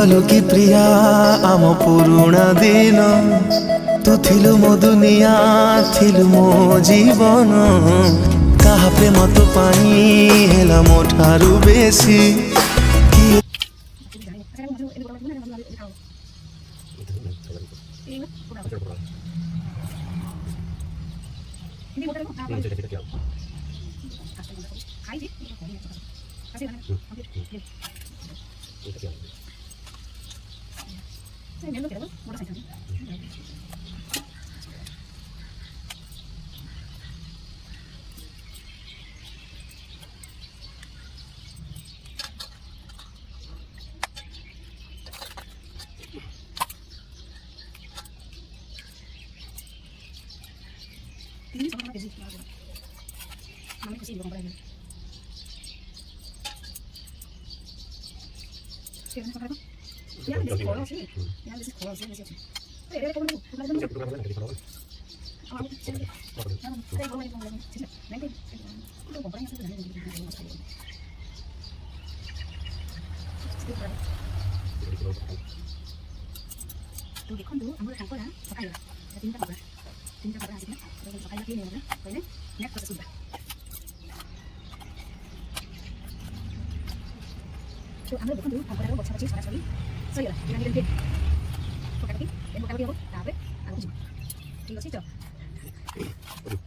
ଚାଲିଗଲୁ କି ପ୍ରିୟା ଆମ ପୁରୁଣା ଦିନ, ତୁ ଥିଲୁ ମୋ ଦୁନିଆ, ଥିଲୁ ମୋ ଜୀବନ। କାହା ପ୍ରେମ ତୋ ପାଇଁ ହେଲା ମୋ ଠାରୁ ବେଶୀ। Ini sama aja sih. Mami kasih dua kompor aja. Sekarang apa? Ya, ini sekolah sih. Ya, ini sekolah sih, sih. Eh, dia komen dulu. Nanti. Saya mau ini kompor. Nanti. Itu kompornya sudah nanti. Tuh di kondo, ambil tangkol ya. Pakai ya. Tinta apa? Tinta apa hasilnya? Terus pakai lagi nih, ya. Net proses sudah. Tuh ambil bukan dulu, kompornya buat sama cheese, panas lagi. So ya, jangan diganti. Pakai lagi, dan bukan lagi apa? Tape, aku juga. Tinggal sih,